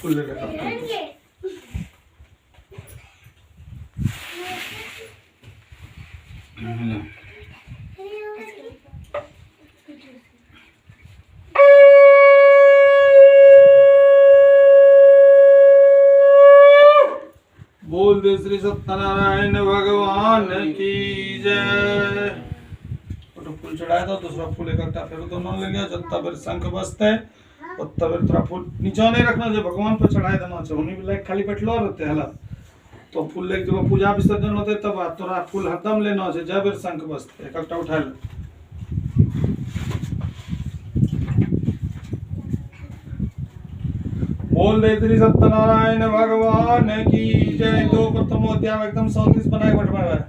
फूल ले लेकर बोल दे श्री सत्यनारायण भगवान की जय। तो फूल चढ़ाया था, दूसरा फूल इकट्ठा फिर दोनों ले लिया। जब तब शंख बजते और तब तेरा फूल नीचा नहीं रखना, जो भगवान पर चढ़ाए देना चाहिए। उन्हीं भी खाली बैठलो रहते हला तो फूल लेके जब पूजा विसर्जन होते तब तोरा फूल हरदम लेना है। जब शंख बजते इकट्ठा उठा ले। बोल दे श्री सत्यनारायण भगवान की जय। दो प्रथम अध्याय एकदम 37 बनाए बैठ है।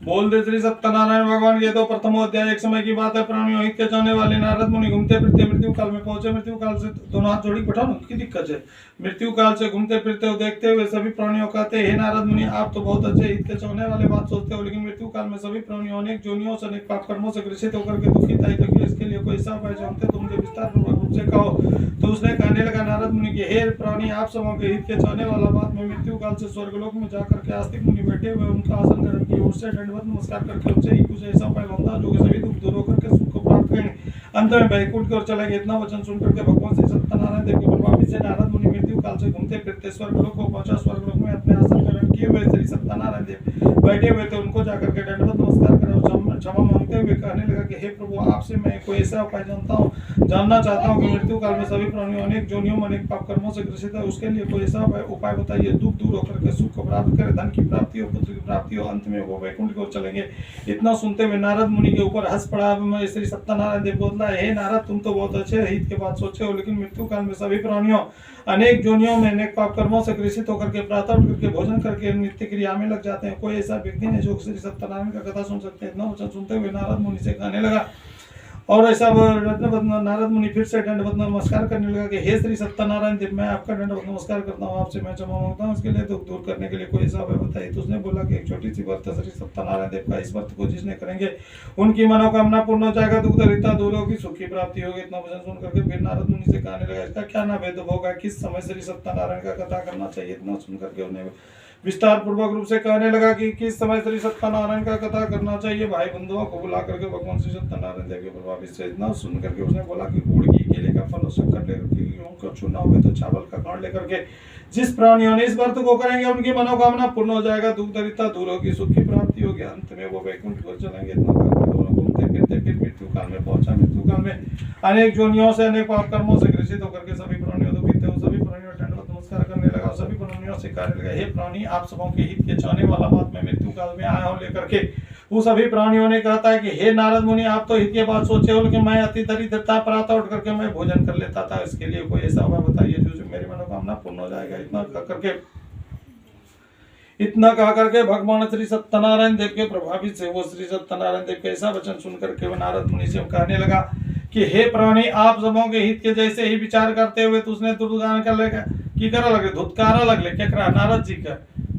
बोल दे श्री सत्यनारायण भगवान के। तो प्रथम अध्याय एक समय की बात है। प्राणियों हित के चाहने वाले नारद मुनि घूमते फिरते मृत्यु काल में पहुंचे। मृत्यु काल से दोनों हाथ जोड़ी बैठा ना, की दिक्कत है। मृत्यु काल से घूमते फिरते हो देखते हुए सभी प्राणियों कहते हे नारद मुनि, आप तो बहुत अच्छे हित के चाहने वाले बात सोचते हो, लेकिन मृत्यु काल में सभी प्राणियों अनेक जोनियों से अनेक पाप कर्मों से ग्रसित होकर के दुखित आई। तो इसके लिए कोई ऐसा उपाय जानते तो मुझे विस्तार पूर्वक रूप से कहो। तो उसने कहने लगा नारद मुनि के, हे प्राणी, आप सबों के हित के चाहने वाला बात में मृत्यु काल से स्वर्गलोक में जाकर के आस्तिक मुनि बैठे हुए उनका आसन ग्रहण की ओर से दंडवत नमस्कार करके उनसे ही कुछ ऐसा उपाय बनता जो सभी दुख दूर होकर के सुख को प्राप्त करेंगे। अंत में वैकुंठ की ओर चले गए। इतना वचन सुनकर के भगवान श्री सत्यनारायण देव के प्रभावित से नारद मुनि मृत्यु काल से घूमते फिरते स्वर्गलोक को पहुंचा। स्वर्गलोक में अपने आसन ग्रहण किए हुए श्री सत्यनारायण देव बैठे हुए थे। उनको जाकर के दंडवत नमस्कार कर क्षमा मांगते हुए कहने लगा कि हे प्रभु, आपसे मैं कोई ऐसा उपाय जानना चाहता हूँ कि मृत्यु काल में सभी प्राणियों अनेक जोनियों में अनेक पाप कर्मों से ग्रसित है। उसके लिए कोई ऐसा उपाय बताइए दुख दूर होकर के सुख को प्राप्त करे, धन की प्राप्ति हो, पुत्र की प्राप्ति हो, अंत में वो वैकुंठ की ओर चलेंगे। इतना सुनते हुए नारद मुनि के ऊपर हंस पड़ा। श्री सत्यनारायण देव बोला, हे नारद, तुम तो बहुत अच्छे हित के बात सोचे हो, लेकिन मृत्यु काल में सभी प्राणियों अनेक जोनियों में अनेक पाप कर्मों से ग्रसित होकर के प्रातः उठ करके भोजन करके नित्य क्रिया में लग जाते हैं। कोई ऐसा व्यक्ति नहीं जो श्री सत्यनारायण का कथा सुन सकते हैं। इतना वचन सुनते हुए नारद मुनि से कहने लगा और ऐसा नारद मुनि फिर से दंडवत नमस्कार करने लगा कि हे श्री सत्यनारायण देव, मैं आपका दंडवत नमस्कार करता हूँ, आपसे मैं क्षमा मांगता हूँ। इसके लिए दुख दूर करने के लिए कोई ऐसा उपाय बताइए। तो उसने बोला कि एक छोटी सी व्रत श्री सत्यनारायण देव का, इस व्रत को जिसने करेंगे उनकी मनोकामना पूर्ण हो जाएगा, दुख दरिद्रता दूर होगी, सुख की प्राप्ति होगी। इतना वचन सुन करके फिर नारद मुनि से कहने लगा, इसका क्या ना भेद होगा, किस समय श्री सत्यनारायण का कथा करना चाहिए। इतना सुन करके उन्हें विस्तार पूर्वक रूप से कहने लगा कि किस समय श्री सत्यनारायण का कथा करना चाहिए। भाई बंधुओं को बुला करके भगवान श्री सत्यनारायण देव के प्रभावित से इतना सुन करके उसने बोला कि गुड़ की, केले का फल, शक्कर लेकर के, गेहूं का चूना हो तो चावल का कण लेकर के जिस प्राणियों ने इस व्रत को करेंगे उनकी मनोकामना पूर्ण हो जाएगा, दुख दरिद्रता दूर होगी, सुख की प्राप्ति होगी, अंत में वो वैकुंठ को चलेंगे। इतना घूमते फिरते फिर मृत्यु काल में पहुंचा। मृत्यु काल में अनेक जोनियों से अनेक पाप कर्मों से ग्रसित होकर के सभी प्राणियों दुखित थे। सभी प्राणियों दंडवत नमस्कार करने लगा। सभी प्राणियों से कहने लगा, हे प्राणी, आप सबों के हित के चाहने वाला बात में मृत्यु काल में आया हूं लेकर के। वो सभी प्राणियों ने कहता है कि हे नारद मुनि, आप तो हित की बात सोचे हो, लेकिन मैं अति दरिद्रता प्रातः उठ करके मैं भोजन कर लेता था। इसके लिए कोई ऐसा उपाय बताइए जो मेरी मनोकामना पूर्ण हो जाएगा। इतना कह करके भगवान श्री सत्यनारायण देव के प्रभावित से वो श्री सत्यनारायण देव के ऐसा वचन सुन करके वो नारद मुनि से कहने लगा कि हे प्राणी, आप सबों के हित के जैसे ही विचार करते हुए तो उसने दुर्गान कर लेगा की करा लगे धुतकारा लगले क्या करा नारद जी का,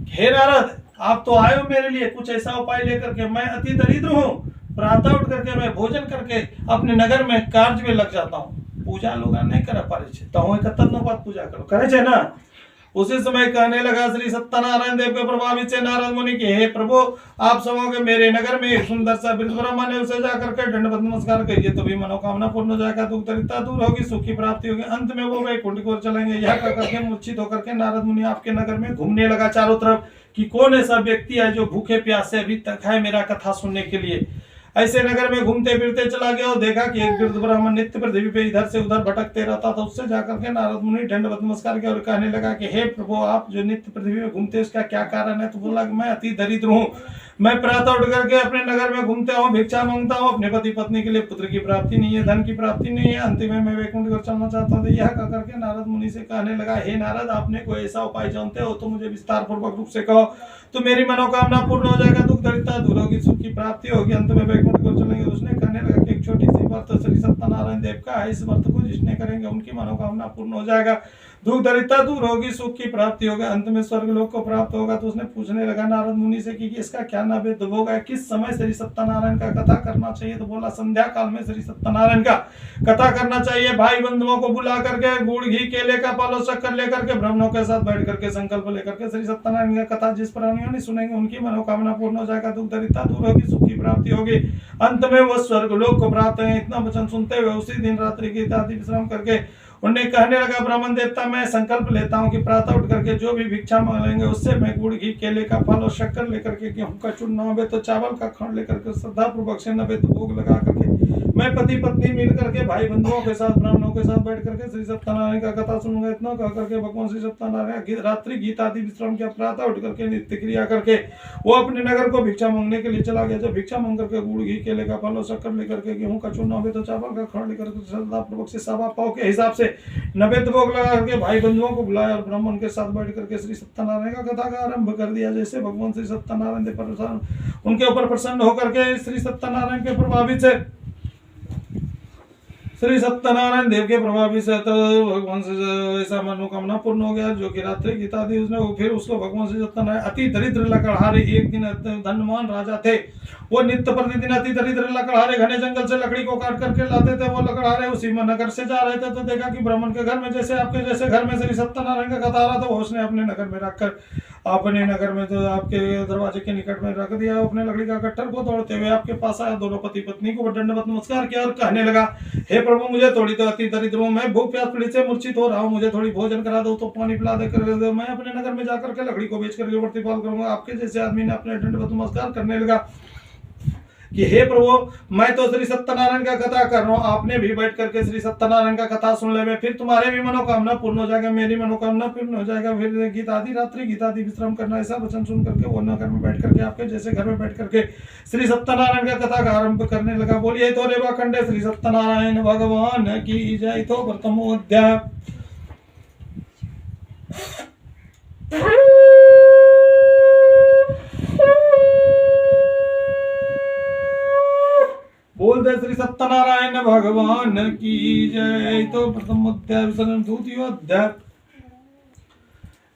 हे नारद, आप तो आए हो मेरे लिए कुछ ऐसा उपाय लेकर के। मैं अति दरिद्र हूँ, प्रातः उठ करके मैं भोजन करके अपने नगर में कार्य में लग जाता हूँ। पूजा लोग नहीं कर पा रहे तो बात पूजा करो करे ना। उसी समय कहने लगा श्री सत्यनारायण देव के प्रभावित से नारद मुनि के, हे प्रभु, आप सबों के मेरे नगर में एक सुंदर सा वृद्ध ब्राह्मण है, उसे जाकर के दंडवत नमस्कार करिए तो भी मनोकामना पूर्ण हो जाएगा, दुख दरिद्रता दूर होगी, सुख की प्राप्ति होगी, अंत में वो वैकुंठ की ओर चलेंगे। यह कहकर के मूर्छित होकर के नारद मुनि आपके नगर में घूमने लगा चारों तरफ कि कौन ऐसा व्यक्ति है जो भूखे प्यासे अभी तक है मेरा कथा सुनने के लिए। ऐसे नगर में घूमते फिरते चला गया और देखा कि एक वृद्ध ब्राह्मण नित्य पृथ्वी पे इधर से उधर भटकते रहता था। उससे जाकर के नारद मुनि दंडवत नमस्कार किया और कहने लगा कि हे प्रभु, आप जो नित्य पृथ्वी में घूमते उसका क्या कारण है। तो बोला कि मैं अति दरिद्र हूँ, मैं प्रातः उठ करके अपने नगर में घूमता हूँ, भिक्षा मांगता हूँ, अपने पति पत्नी के लिए पुत्र की प्राप्ति नहीं है, धन की प्राप्ति नहीं है, अंतिम में मैं वैकुंठ को चलना चाहता हूँ। यह कह करके नारद मुनि से कहने लगा, हे नारद, आपने कोई ऐसा उपाय जानते हो तो मुझे विस्तार पूर्वक रूप से कहो, तो मेरी मनोकामना पूर्ण हो जाएगा, दुख दरिद्रता दूर होगी, सुख की प्राप्ति होगी, अंत में वैकुंठ को चलेंगे। उसने कहने लगा कि एक छोटी सी व्रत श्री सत्यनारायण देव का है, इस व्रत को जिसने करेंगे उनकी मनोकामना पूर्ण हो जाएगा, दुख दरिद्रता दूर होगी, सुख की प्राप्ति होगी, अंत में स्वर्ग लोक को प्राप्त होगा। तो उसने पूछने लगा नारद मुनि से कि इसका क्या नैवेद्य होगा, किस समय श्री सत्यनारायण का कथा करना चाहिए। तो बोला संध्या काल में श्री सत्यनारायण का कथा करना चाहिए। भाई बंधुओं को बुला करके गुड़ घी केले का फल और शक्कर लेकर के ब्राह्मणों के साथ बैठ करके संकल्प लेकर के श्री सत्यनारायण की कथा जिस प्राणियों ने सुनेंगे उनकी मनोकामना पूर्ण हो जाएगा, दुख दरिद्रता दूर होगी, सुख की प्राप्ति होगी, अंत में वो स्वर्ग लोक को प्राप्त है। इतना वचन सुनते हुए उसी दिन रात्रि की आदि विश्राम करके उन्हें कहने लगा ब्राह्मण देवता मैं संकल्प लेता हूँ कि प्रातः उठ करके जो भी भिक्षा मांगेंगे उससे मैं गुड़ घी केले का फल और शक्कर लेकर के, गेहूं का चूर्ण नवे तो चावल का खंड लेकर के श्रद्धा पूर्वक से नवे तो भोग लगा करके मैं पति पत्नी मिल करके भाई बंधुओं के साथ ब्राह्मणों के साथ बैठ करके श्री सत्यनारायण का कथा सुनूंगा। इतना कह करके भगवान श्री सत्यनारायण रात्रि गीता आदि विश्राम किया, प्रातः उठ करके नित्य क्रिया करके वो अपने नगर को भिक्षा मांगने के लिए चला गया। जब भिक्षा मांग करके गुड़ घी केले का फल और शक्कर लेकर के, गेहूं का चूर्ण नवे तो चावल का खंड लेकर के श्रद्धा पूर्वक से सवा पाव के हिसाब से नैवेद्य भोग लगा करके भाई बंधुओं को बुलाया और ब्राह्मण के साथ बैठ करके श्री सत्यनारायण का कथा का आरंभ कर दिया। जैसे भगवान श्री सत्यनारायण देव उनके ऊपर प्रसन्न होकर के श्री सत्यनारायण के प्रभावित से श्री सत्यनारायण देव के प्रभावित से तो भगवान से ऐसा मनोकामना पूर्ण हो गया जो कि रात्रि गीता दी उसने। फिर उसको भगवान श्री सत्यनारायण अति दरिद्र लकड़हारे, एक दिन धनवान राजा थे, वो नित्य प्रतिदिन अति दरिद्र लकड़हारे घने जंगल से लकड़ी को काट करके लाते थे। वो लकड़हारे उसी में नगर से जा रहे थे तो देखा कि ब्राह्मण के घर में जैसे आपके जैसे घर में श्री सत्यनारायण का कथा आ रहा था, वो उसने अपने नगर में रखकर अपने नगर में जो आपके दरवाजे के निकट में रख दिया। अपने लकड़ी का कट्टर को तोड़ते हुए आपके पास आया, दोनों पति पत्नी को दंडवत नमस्कार किया और कहने लगा हे प्रभु मुझे थोड़ी तो अति दरिद्र हूं, मैं भूख प्यास पीड़ित से मूर्छित हो रहा हूं, मुझे थोड़ी भोजन करा दो तो पानी पिला दे कर दो, मैं अपने नगर में जाकर के लकड़ी को बेच करके प्रतिपाल करूंगा। आपके जैसे आदमी ने अपने दंडवत नमस्कार करने लगा कि हे प्रभु मैं तो श्री सत्यनारायण का कथा कर रहा हूँ, आपने भी बैठ करके श्री सत्यनारायण का कथा सुन ले, फिर तुम्हारे भी मनोकामना पूर्ण हो जाएगा, मेरी मनोकामना पूर्ण हो जाएगा। फिर गीतादि रात्रि गीतादि विश्राम करना। ऐसा वचन सुन करके वो नगर में बैठ करके आपके जैसे घर में बैठ करके श्री सत्यनारायण का कथा का आरंभ करने लगा। बोलिए तो रेवा खंडे श्री सत्यनारायण भगवान की जय। तो प्रथमोध्याय बोल दे श्री सत्यनारायण भगवान की जय। तो प्रथम अध्याय द्वितीय अध्याय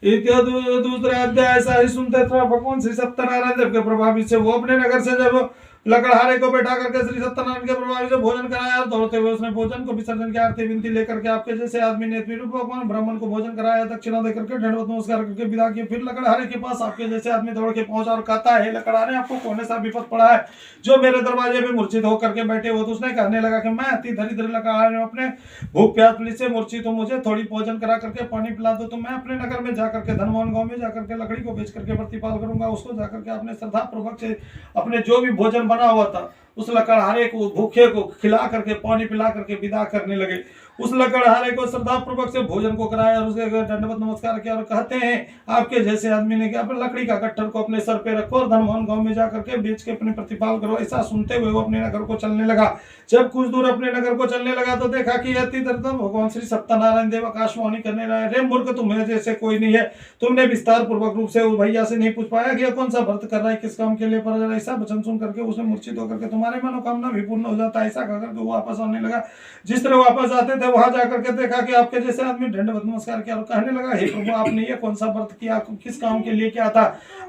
दूसरे अध्याय ऐसा ही सुनते थे भगवान श्री सत्यनारायण देव के प्रभावित से वो अपने नगर से जब लकड़हारे को बैठा करके श्री सत्यनारायण के प्रभावित से भोजन कराया, दौड़ते हुए उसने भोजन को विसर्जन की आरती विनती लेकर के आपके जैसे आदमी ने फिर भगवान ब्राह्मण को भोजन कराया, दक्षिणा देकर के दंडवत नमस्कार करके विदा किया। फिर लकड़हारे के पास आपके जैसे आदमी दौड़ के पहुंचा और कहता है लकड़हारे आपको कौन सा विपद पड़ा है जो मेरे दरवाजे पे मूर्छित होकर के बैठे हो। तो उसने कहने लगा कि मैं अति दरिद्र लकड़हारे हूं, अपने भूख प्यास पीड़ित से मूर्छित हूं, मुझे थोड़ी भोजन करा करके पानी पिला दो तो मैं अपने नगर में जाकर के धनवान गांव में जाकर के लकड़ी को बेच करके प्रतिपाल करूंगा। उसको जाकर के अपने श्रद्धा पूर्वक से अपने जो भी भोजन बना हुआ था उस लकड़हारे को भूखे को खिला करके पानी पिला करके विदा करने लगे। उस लकड़हारे को श्रद्धा पूर्वक से भोजन को कराया और उसे दंडवत नमस्कार किया और कहते हैं आपके जैसे आदमी ने क्या लकड़ी का गट्ठर को अपने सर पे रखो और धनवान गांव में जाकर के बेच के अपने प्रतिपाल करो। ऐसा सुनते हुए वो अपने नगर को चलने लगा। जब कुछ दूर अपने नगर को चलने लगा तो देखा कि अति दरिद्र भगवान श्री सत्यनारायण देव आकाशवाणी करने लगे, रे मूर्ख तुम्हें जैसे कोई नहीं है, तुमने विस्तार पूर्वक रूप से उस भैया से नहीं पूछ पाया कि कौन सा व्रत कर रहा है, किस काम के लिए पर ऐसा वचन सुन करके उसने मूर्छित होकर के तुम्हारे मनोकामना भी पूर्ण हो जाता है। ऐसा कहकर के वो वापस आने लगा। जिस तरह वापस आते थे वहां जाकर के देखा कि आपके जैसे आदमी दंडवत नमस्कार किया और कहने लगा हे प्रभु आपने ये कौन सा व्रत किया, किस काम के लिए क्या था,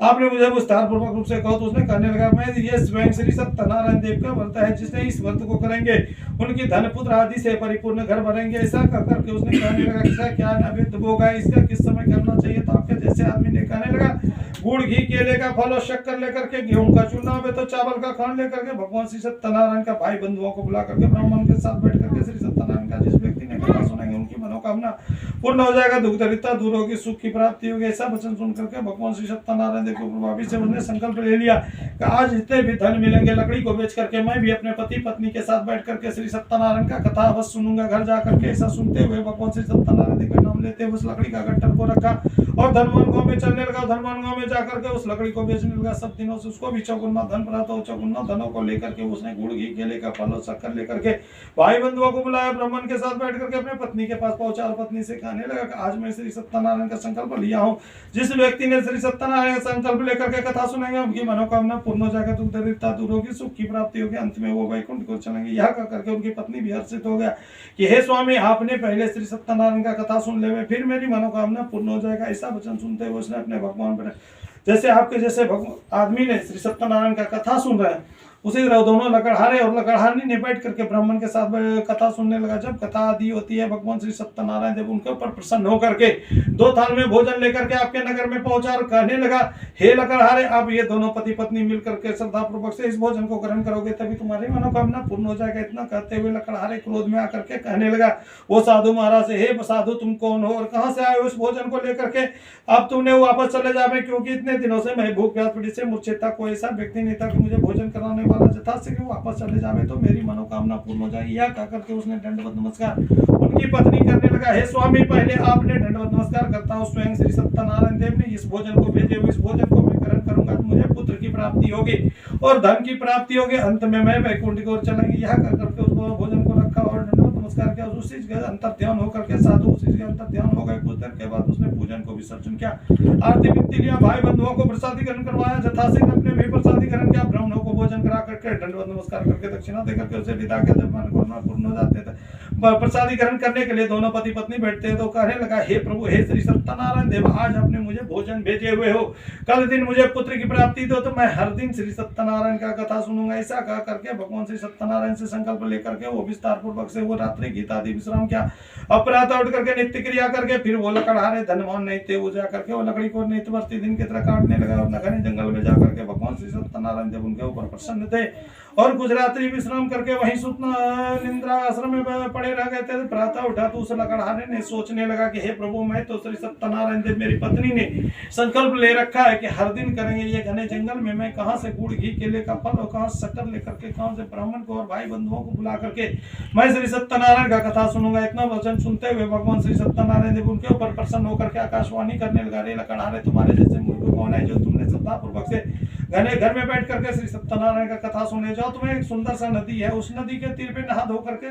आपने मुझे विस्तार पूर्वक रूप से कहो। तो उसने कहने लगा मैं ये स्वयं श्री सत्यनारायण देव का व्रत है, जिसने इस व्रत को करेंगे उनकी धन पुत्र आदि से परिपूर्ण घर भरेंगे। ऐसा कहकर के उसने कहने लगा इसका क्या नैवेद्य भोग है, इसका किस समय करना चाहिए। तो आपके जैसे आदमी ने कहने लगा गुड़ घी केले का फल और शक्कर लेकर के, गेहूं का चूना में तो चावल का खांड लेकर के भगवान श्री सत्यनारायण का भाई बंधुओं को बुला करके ब्राह्मण के साथ बैठ करके श्री सत्यनारायण का जिस व्यक्ति ने कथा सुनेंगे उनकी मनोकामना पूर्ण हो जाएगा, दुख दरिद्रता दूर होगी, सुख की प्राप्ति होगी। ऐसा वचन सुन करके भगवान श्री सत्यनारायण देव को प्रभावी से उन्होंने संकल्प ले लिया कि आज जितने भी धन मिलेंगे लकड़ी को बेच करके मैं भी अपने पति पत्नी के साथ बैठ करके श्री सत्यनारायण का कथा अवश्य सुनूंगा घर जा करके। ऐसा सुनते हुए भगवान श्री सत्यनारायण देव का नाम लेते हुए उस लकड़ी का गट्ठर को रखा और धनवान गांव में चलने लगा। धनवान गांव में जाकर के उस लकड़ी को बेचने लगा। सब दिनों से उसको भी चौगुना धन प्राप्त हो। चौगुना धनों को लेकर के उसने गुड़ घी केले का फल और शक्कर लेकर के भाई बंधुओं को बुलाया। ब्राह्मण के साथ बैठ करके अपने पत्नी के पास पहुंचा और पत्नी से कहने लगा कि आज मैं श्री सत्यनारायण का संकल्प लिया हूँ। जिस व्यक्ति ने श्री सत्यनारायण का संकल्प लेकर के कथा सुनेंगे उनकी मनोकामना पूर्ण हो जाएगा, दुख दरिद्रता दूर होगी, सुख की प्राप्ति होगी, अंत में वो वैकुंठ को चलेंगे। यह कह करके उनकी पत्नी भी हर्षित हो गया कि हे स्वामी, आपने पहले श्री सत्यनारायण का कथा सुन ले, फिर मेरी मनोकामना पूर्ण हो जाएगा। ऐसा वचन सुनते हुए उसने अपने भगवान पर, जैसे आपके जैसे आदमी ने श्री सत्यनारायण का कथा सुन रहे हैं उसी तरह दोनों लकड़हारे और लकड़हारनी ने बैठ करके ब्राह्मण के साथ कथा सुनने लगा। जब कथा आदि होती है भगवान श्री सत्यनारायण देव उनके ऊपर प्रसन्न होकर के 2 थाल में भोजन लेकर के आपके नगर में पहुंचा और कहने लगा, हे लकड़हारे, अब ये दोनों पति पत्नी मिलकर के श्रद्धा पूर्वक से इस भोजन को ग्रहण करोगे तभी तुम्हारी मनोकामना पूर्ण हो जाएगा। इतना कहते हुए लकड़हारे क्रोध में आकर के कहने लगा, वो साधु महाराज से, हे साधु तुम कौन हो और कहाँ से आए हो इस भोजन को लेकर के? अब तुमने वापस चले जावे, क्योंकि इतने दिनों से मैं भूख प्यास पीड़ित से मूर्छित था, कोई ऐसा व्यक्ति नहीं था कि मुझे भोजन कराने वाला जथा से वापस चले जावे तो मेरी मनोकामना पूर्ण हो जाएगी। यह कहकर के उसने दंडवत नमस्कार उनकी पत्नी करने लगा। हे स्वामी, पहले आपने दंडवत नमस्कार करता हूँ स्वयं श्री सत्यनारायण देव ने इस भोजन को भेजे हुए, इस भोजन को मैं ग्रहण करूंगा तो मुझे पुत्र की प्राप्ति होगी और धन की प्राप्ति होगी, अंत में मैं वैकुंठ की ओर चलेंगे। यह कहकर के उस भोजन को रखा और दंडवत नमस्कार किया। उसी के अंतर ध्यान होकर के साधु उसी के अंतर ध्यान हो गए। कुछ देर के बाद उसने पूजन को विसर्जन किया, आरती विनती लिया, भाई बंधुओं को प्रसादीकरण करवाया, यथाशीघ्र अपने भी प्रसादीकरण किया, ब्राह्मणों को भोजन करा करके दंडवत नमस्कार करके दक्षिणा देकर के उसे विदा कर जब मनोकामना पूर्ण हो जाते थे। प्रसादीकरण करने के लिए दोनों पति पत्नी बैठते हैं तो कहने लगा, हे प्रभु, हे श्री सत्यनारायण देव, आज आपने मुझे भोजन भेजे हुए हो, कल दिन मुझे पुत्र की प्राप्ति दो तो मैं हर दिन श्री सत्यनारायण का कथा सुनूंगा। ऐसा कह करके भगवान श्री सत्यनारायण से संकल्प लेकर के वो विस्तार पूर्वक से वो रात्रि गीता आदि विश्राम किया। अपराध उठ करके नित्य क्रिया करके फिर वो लकड़हारे धनवान नहीं थे, वो जाकर के वो लकड़ी को नित्यवर्ती दिन की तरह काटने लगा और घने जंगल में जाकर के भगवान श्री सत्यनारायण देव उनके ऊपर प्रसन्न थे और कुछ रात्रि विश्राम करके वहीं सुतना निंद्रा आश्रम में पड़े रह गए थे। प्रातः उठा तो उस लकड़हारे ने सोचने लगा कि हे प्रभु, मैं तो श्री सत्यनारायण देव मेरी पत्नी ने संकल्प ले रखा है कि हर दिन करेंगे ये घने जंगल में, मैं कहाँ से गुड़ घी केले का फल और कहाँ से शक्कर लेकर के कहाँ से ब्राह्मण को और भाई बंधुओं को बुला करके मैं श्री सत्यनारायण का कथा सुनूंगा। इतना वचन सुनते हुए भगवान श्री सत्यनारायण देव उनके ऊपर प्रसन्न होकर के आकाशवाणी करने लगा, रे लकड़हारे, तुम्हारे जैसे मूर्ख कौन है जो तुमने श्रद्धा पूर्वक से घने घर में बैठ करके श्री सत्यनारायण का कथा सुने जाओ। तुम्हें एक सुंदर सा नदी है, उस नदी के तीर पे नहा धो करके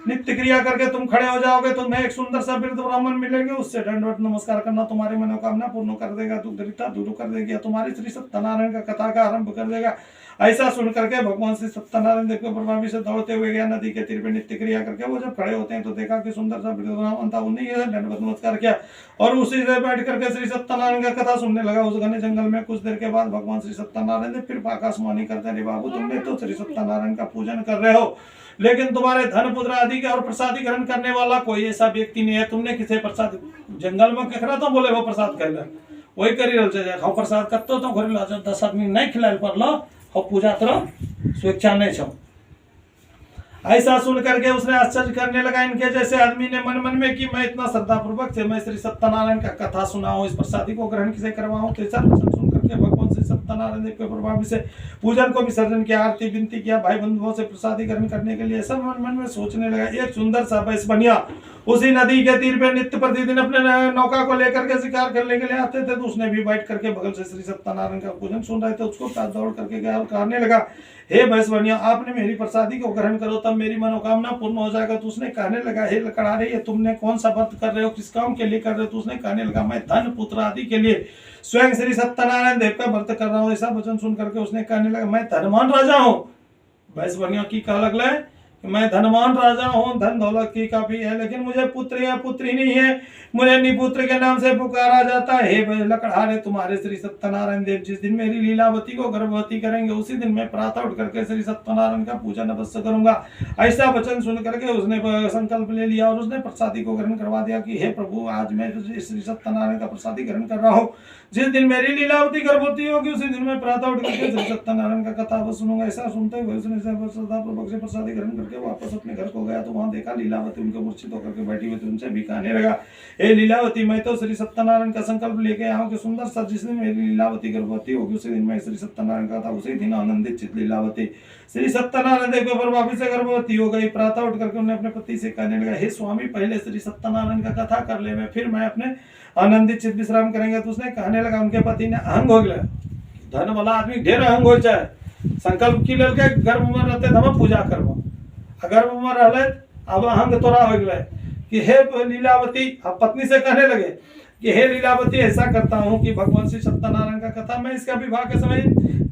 नित्य क्रिया करके तुम खड़े हो जाओगे, तुम्हें एक सुंदर सा वृद्ध ब्राह्मण मिलेंगे, उससे दंडवत नमस्कार करना, तुम्हारी मनोकामना पूर्ण कर देगा, दुख दरिद्रता दूर कर देगी, तुम्हारी श्री सत्यनारायण का कथा का आरंभ कर देगा। ऐसा सुन करके भगवान श्री सत्यनारायण देव को प्रभावी से दौड़ते हुए गया नदी के तीर पे नित्य क्रिया करके। वो जब खड़े होते हैं तो देखा कि सुंदर सा वृद्ध ब्राह्मण था, उन्हें दंडवत नमस्कार किया और उसी से बैठ करके श्री सत्यनारायण का कथा सुनने लगा उस घने जंगल में। कुछ देर के बाद भगवान श्री सत्यनारायण देव फिर आकाशवाणी करते हैं, बाबू, तुमने तो श्री सत्यनारायण का पूजन कर रहे हो लेकिन तुम्हारे धन पुत्र आदि के और प्रसादी ग्रहण करने वाला कोई ऐसा व्यक्ति नहीं है। तुमने किसे प्रसाद जंगल में कखरा तो बोले वो प्रसाद कर ले वही करी रल जाए खाओ प्रसाद करते तो घरे ला 10 आदमी नहीं खिलाए पर लो और पूजा करो स्वेच्छा नहीं छो। ऐसा सुन करके उसने आश्चर्य करने लगा, इनके जैसे आदमी ने मन मन में कि मैं इतना श्रद्धा पूर्वक से मैं श्री सत्यनारायण का कथा सुनाऊं, इस प्रसादी को ग्रहण किसे करवाऊं। तो ऐसा वचन सुन करके भगवान श्री सत्यनारायण देव के प्रभावी से पूजन को विसर्जन किया, आरती विनती किया, भाई बंधुओं से प्रसादी ग्रहण करने के लिए सब मन मन में सोचने लगा। एक सुंदर सा बैस बनिया उसी नदी के तीर पे नित्य प्रतिदिन अपने नौका को लेकर के शिकार करने के लिए आते थे, तो उसने भी बैठ करके बगल से श्री सत्यनारायण का पूजन सुन रहे थे, उसको साथ दौड़ करके गया और कहने लगा, हे भैंस बनिया, आपने मेरी प्रसादी को ग्रहण करो तब मेरी मनोकामना पूर्ण हो जाएगा। तो उसने कहने लगा, हे लकड़हारे, ये तुमने कौन सा व्रत कर रहे हो, किस काम के लिए कर रहे हो? तो उसने कहने लगा, मैं धन पुत्र आदि के लिए स्वयं श्री सत्यनारायण देव का व्रत कर रहा हूँ। ऐसा वचन सुन करके उसने कहने लगा, मैं धनवान राजा हूँ। भैंस बनिया की कहा लगला है, मैं धनवान राजा हूँ, धन दौलत की काफी है, लेकिन मुझे पुत्र या पुत्री नहीं है, मुझे निपुत्र के नाम से पुकारा जाता है। हे लकड़हारे, तुम्हारे श्री सत्यनारायण देव जिस दिन मेरी लीलावती को गर्भवती करेंगे उसी दिन मैं प्रातः उठ करके श्री सत्यनारायण का पूजन अवश्य करूंगा। ऐसा वचन सुन करके उसने संकल्प ले लिया और उसने प्रसादी को ग्रहण करवा दिया कि हे प्रभु, आज मैं श्री सत्यनारायण का प्रसादी ग्रहण कर रहा हूँ, जिस दिन मेरी लीलावती गर्भवती होगी उसी दिन मैं प्रातः उठ करके श्री सत्यनारायण का कथा अवश्य सुनूंगा। ऐसा सुनते हुए उसने श्रद्धापूर्वक से प्रसादी ग्रहण करके करके वापस अपने घर को गया तो वहां देखा लीलावती उनके मूर्छित होकर के बैठी हुई थी। उनसे भी कहने लगा, हे लीलावती, मैं तो श्री सत्यनारायण का संकल्प लेके आया हूँ कि सुंदर सा जिस दिन मेरी लीलावती गर्भवती होगी उसी दिन मैं श्री सत्यनारायण का था। उसी दिन आनंदित चित लीलावती श्री सत्यनारायण देव के प्रभावी से गर्भवती हो गई। प्रातः उठ करके उन्हें अपने पति से कहने लगा, हे स्वामी, पहले श्री सत्यनारायण का कथा कर ले, मैं फिर मैं अपने आनंदित चित विश्राम करेंगे। तो उसने कहने लगा, उनके पति ने अहंग हो गया, धन वाला आदमी ढेर अहंग हो जाए, संकल्प की ललके गर्भ में रहते धम पूजा करबो, गर्भ में रहले अब अहंग तोरा हो गया कि हे लीलावती, अब पत्नी से कहने लगे कि हे लीलावती, ऐसा करता हूँ कि भगवान श्री सत्यनारायण का कथा मैं इसका विवाह के समय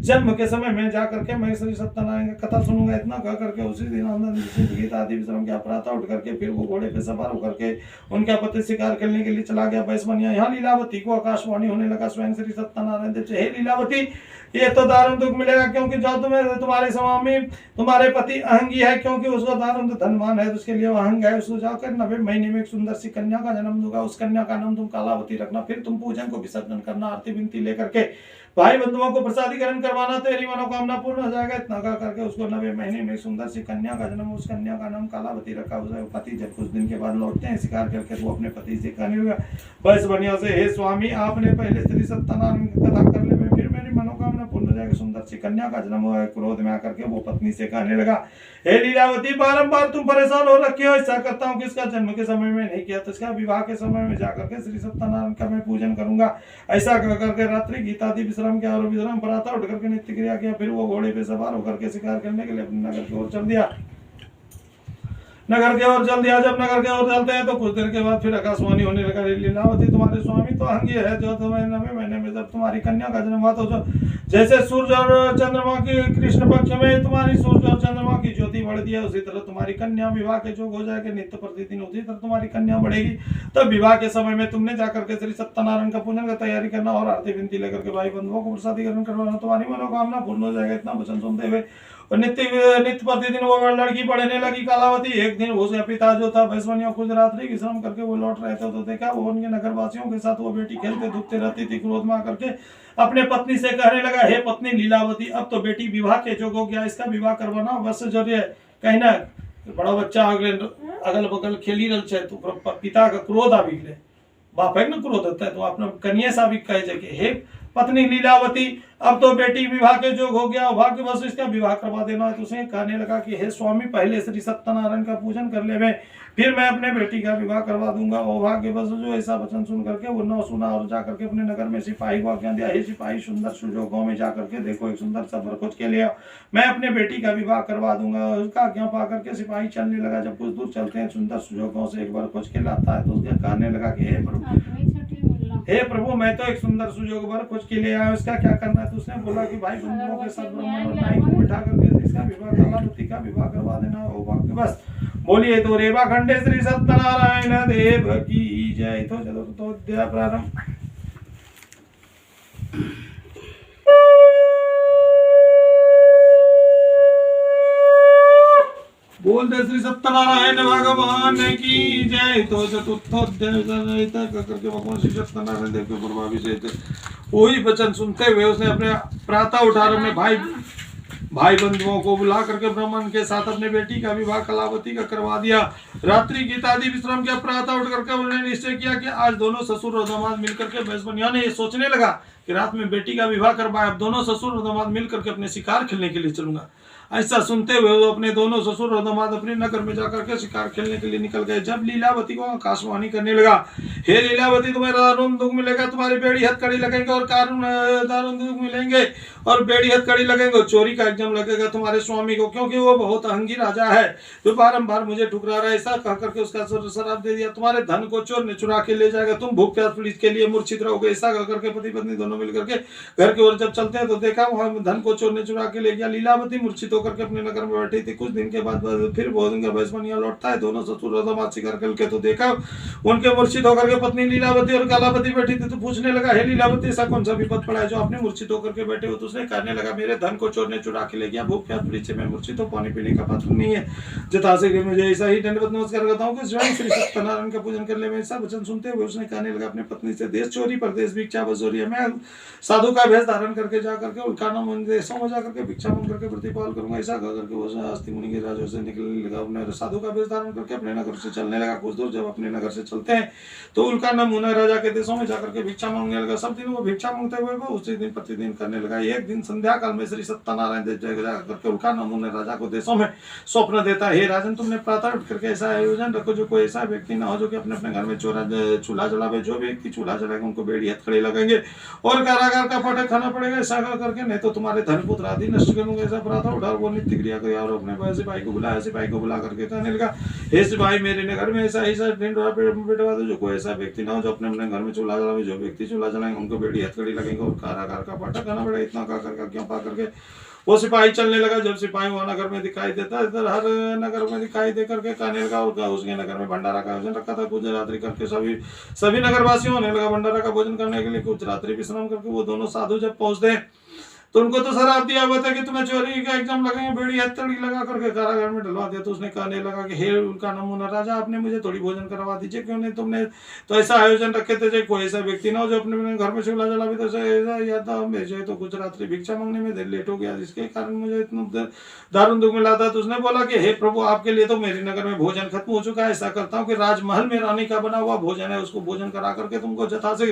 जन्म के समय मैं जा करके मैं श्री सत्यनारायण का कथा सुनूंगा। इतना कह करके उसी दिन आनंद गीता आदि विश्राम के प्रातः उठ करके फिर वो घोड़े पे सवार होकर के उनका पति शिकार करने के लिए चला गया बैसमनिया। यहाँ लीलावती को आकाशवाणी होने लगा स्वयं श्री सत्यनारायण देव से, हे लीलावती, ये तो दारुण दुख मिलेगा, क्योंकि जो तुम्हारे स्वामी तुम्हारे पति अहंगी है, क्योंकि उसको दारुण धनवान है, उसके लिए अहंग है। उसको जाकर 90 महीने में एक सुंदर सी कन्या का जन्म दूंगा, उस कन्या का नाम तुम कालावती रखना, फिर तुम पूजन को विसर्जन करना, आरती विनती लेकर के भाई बंधुओं को प्रसादीकरण करवाना, तेरी मनोकामना पूर्ण हो जाएगा। इतना कह करके उसको 90 महीने में सुंदर सी कन्या का जन्म, उस कन्या का नाम कालावती रखा। उसके पति जब कुछ दिन के बाद लौटते हैं शिकार करके, वो अपने पति से कहने लगा बस बढ़िया से, हे स्वामी, आपने पहले श्री सत्यनारायण की कथा कर ले, फिर मेरी मनोकामना पूर्ण हो जाएगी। सुंदर सी कन्या का जन्म हुआ है। क्रोध में आकर के वो पत्नी से कहने लगा, हे लीलावती, बारंबार तुम परेशान हो रखे हो, ऐसा करता हूँ कि इसका जन्म के समय में नहीं किया तो इसका विवाह के समय में जाकर के श्री सत्यनारायण का मैं पूजन करूंगा। ऐसा कर करके रात्रि गीता आदि विश्राम किया और विश्राम प्रातः उठ करके नित्य क्रिया किया। फिर वो घोड़े पे सवार होकर के शिकार करने के लिए अपने नगर की ओर चल दिया। नगर के ओर चल दिया। जब नगर के ओर चलते हैं तो कुछ देर के बाद फिर आकाशवाणी होने लगा, लीलावती, तुम्हारे स्वामी तो अहंगी है, जो तुम्हें 90 महीने में जब तुम्हारी कन्या का जन्म हुआ तो जो जैसे सूर्य और चंद्रमा की कृष्ण पक्ष में तुम्हारी सूर्य और चंद्रमा की ज्योति बढ़ दिया, उसी तरह तुम्हारी कन्या विवाह के योग हो जाएगा नित्य प्रतिदिन, उसी तरह तुम्हारी कन्या बढ़ेगी। तब विवाह के समय में तुमने जाकर के श्री सत्यनारायण का पूजन का तैयारी करना और आरती विनती लेकर के भाई बंधुओं को प्रसादीकरण करवाना, तुम्हारी मनोकामना पूर्ण हो जाएगा। इतना वचन सुनते हुए और नित्य प्रतिदिन वो लड़की पढ़ने लगी कालावती। एक दिन उसका पिता जो था बैसमनिया कुछ रात्रि विश्राम करके वो लौट रहे थे तो देखा वो उनके नगर वासियों के साथ वो बेटी खेलते धूपते रहती थी। क्रोध में आकर के अपने पत्नी से कहने लगा, हे पत्नी लीलावती, अब तो बेटी विवाह के जोग हो गया, इसका विवाह करवाना अवश्य जरूरी है। कहीं ना बड़ा बच्चा अगल बगल खेली रल छे तो पिता का क्रोध आबि गए, बाप है ना क्रोध होता है तो अपना कन्या सा भी कहे जाके, हे पत्नी लीलावती, अब तो बेटी विवाह के जोग हो गया, भाग्यवश इसका विवाह करवा देना है। तो उसे कहने लगा कि हे स्वामी, पहले श्री सत्यनारायण का पूजन कर ले, फिर मैं अपने बेटी का विवाह करवा दूंगा। और भाग्यवश जो ऐसा वचन सुन करके वो न सुना और जाकर के अपने नगर में सिपाही को आज्ञा दिया, हे सिपाही, सुंदर सुजो गांव में जाकर के देखो एक सुंदर सा वर खोज के लिए मैं अपने बेटी का विवाह करवा दूंगा। उसका आज्ञा पा करके सिपाही चलने लगा। जब कुछ दूर चलते हैं सुंदर सुजो गांव से एक वर खोज के लाता है तो उसके कहने लगा कि हे प्रभु, मैं तो एक सुंदर सुजोग वर खोज के लिए आया, इसका क्या करना है। तो उसने बोला कि भाई बंधुओं के साथ ब्राह्मण और नाई को बिठा करके इसका विवाह कालावती का विवाह करवा देना हो। बस बोलिए तो रेवा खंडे श्री सत्यनारायण देव की जय। तो चलो तो अध्याय प्रारंभ। बोलते श्री सत्यनारायण भगवान की जय। तो चतुर्थोध्याय करके भगवान श्री सत्यनारायण देव के पूर्वाभिषेक वही वचन सुनते हुए उसने अपने प्रातः उठा अपने भाई बंधुओं को बुला करके ब्राह्मण के साथ अपने बेटी का विवाह कलावती का करवा दिया। रात्रि गीता आदि विश्राम किया। प्रातः उठ करके उन्होंने निश्चय किया कि आज दोनों ससुर और दामाद मिलकर के बैसमनिया ने ये सोचने लगा कि रात में बेटी का विवाह करवाए, अब दोनों ससुर और दामाद मिलकर के अपने शिकार खेलने के लिए चलूंगा। ऐसा सुनते हुए वो अपने दोनों ससुर और दामाद अपने नगर में जाकर के शिकार खेलने के लिए निकल गए। जब लीलावती को आकाशवाणी करने लगा, हे लीलावती, तुम्हें दारुण दुख मिलेगा, तुम्हारी बेड़ी हथकड़ी लगेंगे और दारुण दुख मिलेंगे और बेड़ी हथकड़ी लगेंगे, चोरी का इल्जाम लगेगा तुम्हारे स्वामी को, क्योंकि वो बहुत अहंगी राजा है जो बारंबार मुझे ठुकरा रहा है। ऐसा कह करके उसका शराब दे दिया, तुम्हारे धन को चोर ने चुरा के ले जाएगा, तुम भूख प्यास पुलिस के लिए मूर्छित रहोगे। ऐसा कह करके पति पत्नी दोनों मिलकर के घर की ओर जब चलते हैं तो देखा वहां धन को चोर ने चुरा के ले गया। लीलावती मूर्छित होकर अपने नगर में बैठी थी। कुछ दिन के बाद फिर भोजन का बैसमनिया लौटता है। दोनों ससुर और दामाद शिकार करके तो देखा उनके मूर्छित होकर के पत्नी लीलावती और कालावती बैठी थी। तो पूछने लगा, हे लीलावती, ऐसा कौन सा विपद पड़ा है जो आपने मूर्छित होकर के बैठे हो। तो उसने कहने लगा, मेरे धन को चोर ने चुरा के ले गया, भूख प्यास पुलिस से मैं मूर्छित हूं, पानी पीने का पात्र नहीं है। जतासे मुझे ऐसा ही दंडवत नमस्कार करता हूं कि स्वयं श्री सत्यनारायण का पूजन कर ले। मैं ऐसा वचन सुनते हुए उसने कहने लगा अपने पत्नी से, देश चोरी परदेश भिक्षा बसोरी है, मैं साधु का भेष धारण करके जाकर के उनका नाम देशों में जाकर के भिक्षा मांग करके प्रतिपाल करूंगा। ऐसा करके वो हस्ती मुनि के राज्यों से निकलने लगा, अपने साधु का वेश धारण करके अपने नगर से चलने लगा। कुछ दूर जब अपने नगर से चलते हैं तो उल्का नमूना राजा के देशों में जाकर के भिक्षा मांगने लगा। सब दिन वो भिक्षा मांगते हुए वो उसी दिन प्रतिदिन करने लगा। एक दिन संध्या काल में श्री सत्यनारायण देव जाकर उल्का नमूना राजा को देशों में स्वप्न देता है, हे राजन तुमने प्रातः उठ करके ऐसा आयोजन रखो जो कोई ऐसा व्यक्ति ना हो जो कि अपने अपने घर में चूल्हा जलावे। जो व्यक्ति चूल्हा जलाएगा उनको बेड़ी हथकड़ी लगेंगे और कारागार का फाटक खाना पड़ेगा। ऐसा करके नहीं तो तुम्हारे धन पुत्र आदि नष्ट करूंगा। ऐसा प्रातः उठा वो नित्य क्रिया करे और अपने सिपाही को बुलाया। सिपाही को बुला करके कहने लगा, हे सिपाही मेरे घर में ऐसा बिठवा दो जो कोई ऐसा व्यक्ति ना हो जो अपने अपने घर में चूल्हा जलावे। जो व्यक्ति चूल्हा जलाएंगे उनको बेड़ी हथकड़ी लगेंगे और कारागार का फाटक खाना पड़ेगा। इतना कहा करके क्यों पा करके वो सिपाही चलने लगा। जब सिपाही वहां नगर में दिखाई देता है, इधर हर नगर में दिखाई दे करके कहने लगा। और उसके नगर में भंडारा का आयोजन रखा था। कुछ रात्रि करके सभी नगरवासियों होने लगा भंडारा का भोजन करने के लिए। कुछ रात्रि विश्राम करके वो दोनों साधु जब पहुंचते तो उनको तो शराब दिया हुआ था कि तुम्हें चोरी का एग्जाम लगेंगे, बेड़ी हथकड़ी लगा करके कारागार में डलवा दिया। तो उसने कहने लगा कि हे उनका नमूना राजा, आपने मुझे थोड़ी भोजन करवा दीजिए, क्यों नहीं तुमने तो ऐसा आयोजन रखे थे कोई ऐसा व्यक्ति ना हो जो अपने घर में चूल्हा जला भी। तो ऐसा याद था मुझे तो कुछ रात्रि भिक्षा मांगने में देर लेट हो गया, जिसके कारण मुझे इतना दारुण दुख मिला था। तो उसने बोला कि हे प्रभु आपके लिए तो मेरे नगर में भोजन खत्म हो चुका है। ऐसा करता हूँ कि राजमहल में रानी का बना हुआ भोजन है, उसको भोजन करा करके तुमको जथा से